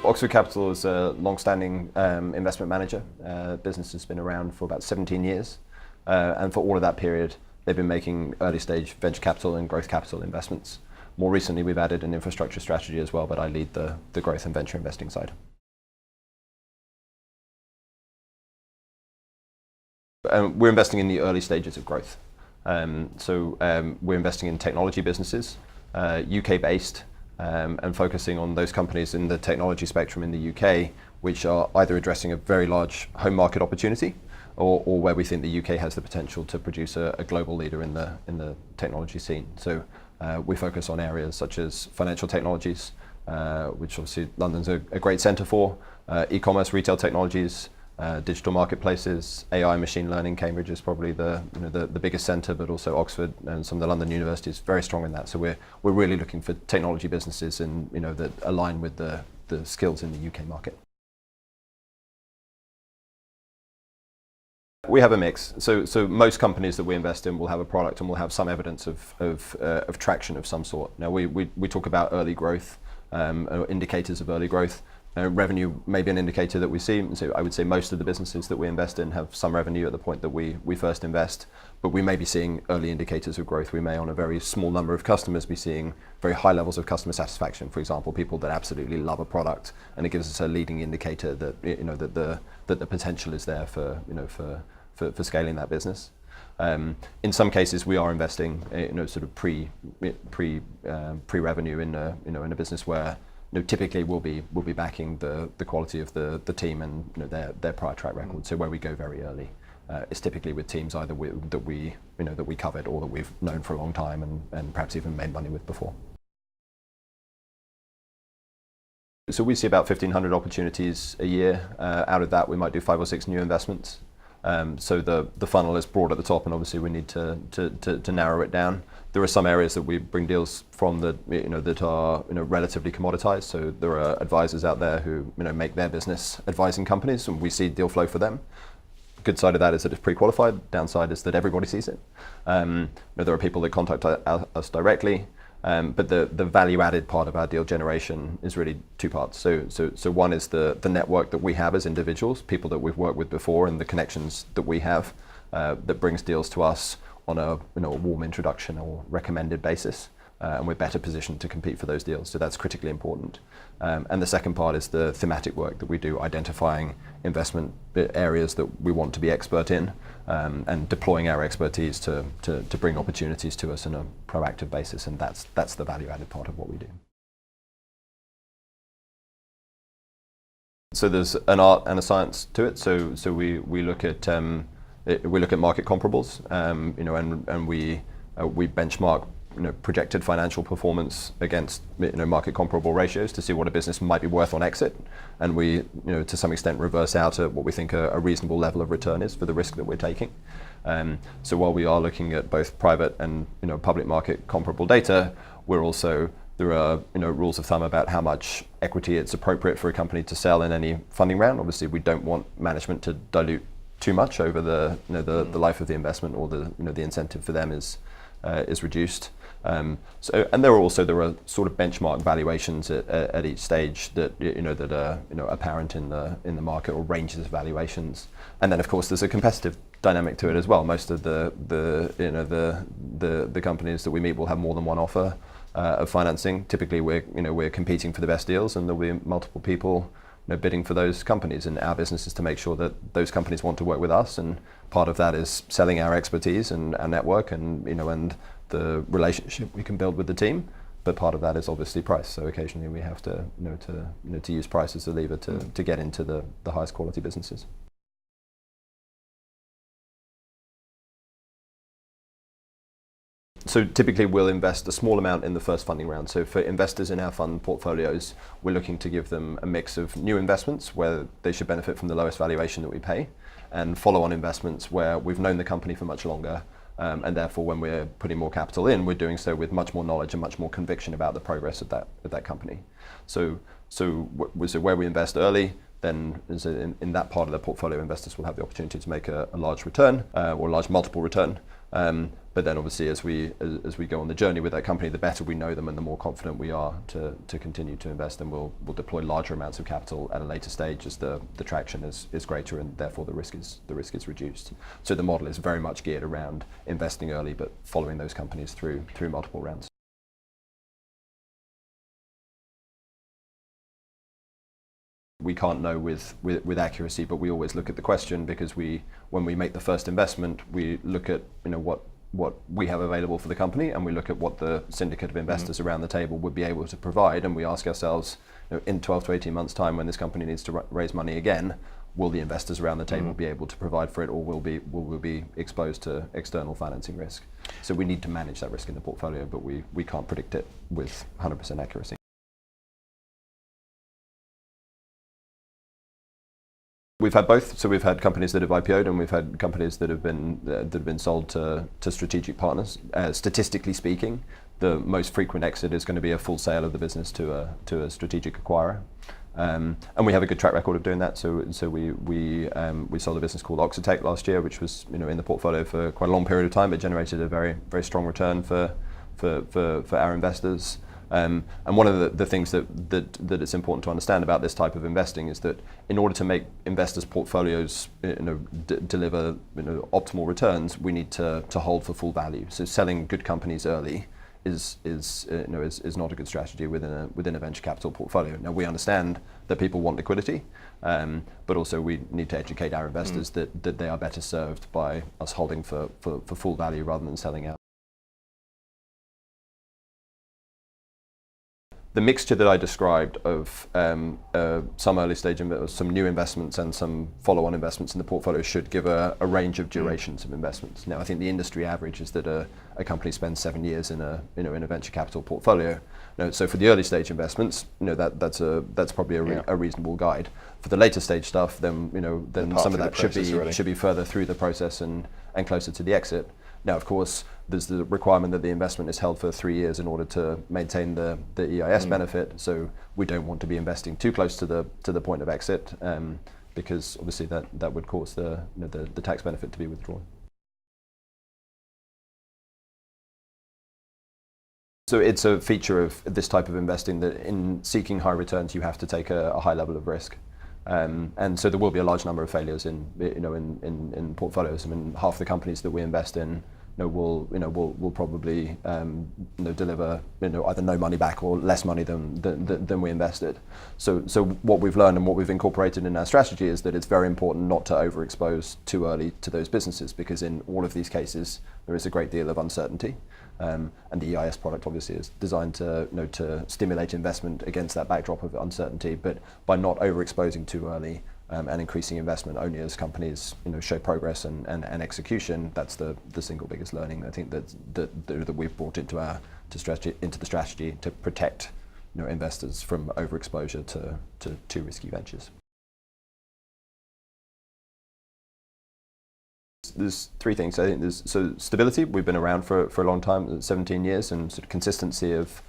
Oxford Capital is a long-standing investment manager. Business has been around for about 17 years. And for all of that period, they've been making early-stage venture capital and growth capital investments. More recently, we've added an infrastructure strategy as well, but I lead the growth and venture investing side. We're investing in the early stages of growth. We're investing in technology businesses, UK-based, and focusing on those companies in the technology spectrum in the UK, which are either addressing a very large home market opportunity, or where we think the UK has the potential to produce a global leader in the technology scene. So we focus on areas such as financial technologies, which obviously London's a great centre for, e-commerce, retail technologies, digital marketplaces, AI, machine learning. Cambridge is probably the biggest centre, but also Oxford and some of the London universities very strong in that. So we're really looking for technology businesses and that align with the skills in the UK market. We have a mix. So most companies that we invest in will have a product and will have some evidence of traction of some sort. Now we talk about early growth, or indicators of early growth. Revenue may be an indicator that we see. So I would say most of the businesses that we invest in have some revenue at the point that we first invest, but we may be seeing early indicators of growth. We may, on a very small number of customers, be seeing very high levels of customer satisfaction. For example, people that absolutely love a product, and it gives us a leading indicator that that the potential is there for scaling that business. In some cases, we are investing, sort of pre-revenue in a business where typically we'll be backing the quality of the team and their prior track record. So where we go very early, it's typically with teams either that we covered or that we've known for a long time and perhaps even made money with before. So we see about 1,500 opportunities a year. Out of that, we might do 5 or 6 new investments. So the funnel is broad at the top, and obviously we need to narrow it down. There are some areas that we bring deals from that are relatively commoditized. So there are advisors out there who make their business advising companies, and we see deal flow for them. Good side of that is that it's pre-qualified. Downside is that everybody sees it. There are people that contact us directly. But the value-added part of our deal generation is really 2 parts. So one is the network that we have as individuals, people that we've worked with before, and the connections that we have that brings deals to us on a warm introduction or recommended basis, and we're better positioned to compete for those deals. So that's critically important. And the second part is the thematic work that we do, identifying investment areas that we want to be expert in, and deploying our expertise to bring opportunities to us on a proactive basis. And that's the value-added part of what we do. So there's an art and a science to it. So we look at market comparables, and we benchmark projected financial performance against market comparable ratios to see what a business might be worth on exit, and we to some extent reverse out at what we think a reasonable level of return is for the risk that we're taking. So while we are looking at both private and public market comparable data, there are rules of thumb about how much equity it's appropriate for a company to sell in any funding round. Obviously, we don't want management to dilute too much over the life of the investment, or the incentive for them is reduced. And there are sort of benchmark valuations at each stage that are apparent in the market, or ranges of valuations. And then of course there's a competitive dynamic to it as well. Most of the companies that we meet will have more than one offer of financing. Typically we're competing for the best deals, and there'll be multiple people bidding for those companies, and our business is to make sure that those companies want to work with us, and part of that is selling our expertise and our network and and the relationship we can build with the team, but part of that is obviously price. So occasionally we have to to use price as a lever to get into the highest quality businesses. So typically we'll invest a small amount in the first funding round. So for investors in our fund portfolios, we're looking to give them a mix of new investments where they should benefit from the lowest valuation that we pay, and follow-on investments where we've known the company for much longer, and therefore when we're putting more capital in, we're doing so with much more knowledge and much more conviction about the progress of that company. So where we invest early, then in that part of the portfolio, investors will have the opportunity to make a large return, or a large multiple return. But then obviously as we go on the journey with that company, the better we know them and the more confident we are to continue to invest, and we'll deploy larger amounts of capital at a later stage as the traction is greater, and therefore the risk is reduced. So the model is very much geared around investing early but following those companies through multiple rounds. We can't know with accuracy, but we always look at the question, because when we make the first investment, we look at what we have available for the company, and we look at what the syndicate of investors around the table would be able to provide, and we ask ourselves, in 12 to 18 months' time, when this company needs to raise money again, will the investors around the table be able to provide for it, or will we be exposed to external financing risk? So we need to manage that risk in the portfolio, but we can't predict it with 100% accuracy. We've had both. So we've had companies that have IPO'd, and we've had companies that have been sold to strategic partners. Statistically speaking, the most frequent exit is going to be a full sale of the business to a strategic acquirer, and we have a good track record of doing that. So we sold a business called Oxford last year, which was in the portfolio for quite a long period of time. It generated a very very strong return for our investors. And one of the things that it's important to understand about this type of investing is that in order to make investors' portfolios deliver optimal returns, we need to hold for full value. So selling good companies early is not a good strategy within a venture capital portfolio. Now we understand that people want liquidity, but also we need to educate our investors that they are better served by us holding for full value rather than selling out. The mixture that I described of some early stage, some new investments and some follow-on investments in the portfolio should give a range of durations of investments. Now, I think the industry average is that a company spends 7 years in a venture capital portfolio. So for the early stage investments, that's probably a reasonable guide. For the later stage stuff, then some of that should be further through the process and closer to the exit. Now, of course, there's the requirement that the investment is held for 3 years in order to maintain the EIS benefit. So we don't want to be investing too close to the point of exit, because obviously that would cause the tax benefit to be withdrawn. So it's a feature of this type of investing that in seeking high returns, you have to take a high level of risk. And so there will be a large number of failures in portfolios. I mean, half the companies that we invest in will probably deliver either no money back or less money than we invested. So what we've learned and what we've incorporated in our strategy is that it's very important not to overexpose too early to those businesses, because in all of these cases there is a great deal of uncertainty. And the EIS product obviously is designed to stimulate investment against that backdrop of uncertainty, but by not overexposing too early and increasing investment only as companies show progress and execution, that's the single biggest learning I think that we've brought into the strategy to protect investors from overexposure to too risky ventures. There's 3 things. I think there's stability. We've been around for a long time, 17 years, and sort of consistency of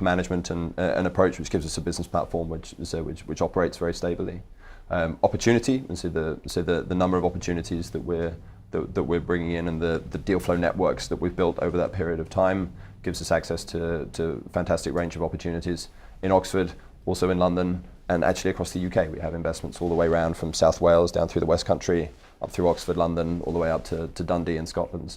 management and an approach which gives us a business platform which operates very stably. Opportunity, and so the number of opportunities that we're bringing in, and the deal flow networks that we've built over that period of time gives us access to fantastic range of opportunities in Oxford, also in London, and actually across the UK. We have investments all the way around from South Wales down through the West Country, up through Oxford, London, all the way up to Dundee in Scotland.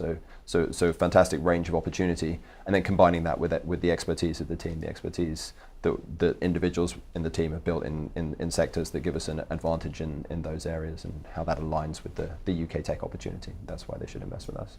So fantastic range of opportunity, and then combining that with the expertise of the team, the expertise that individuals in the team have built in sectors that give us an advantage in those areas, and how that aligns with the UK tech opportunity. That's why they should invest with us.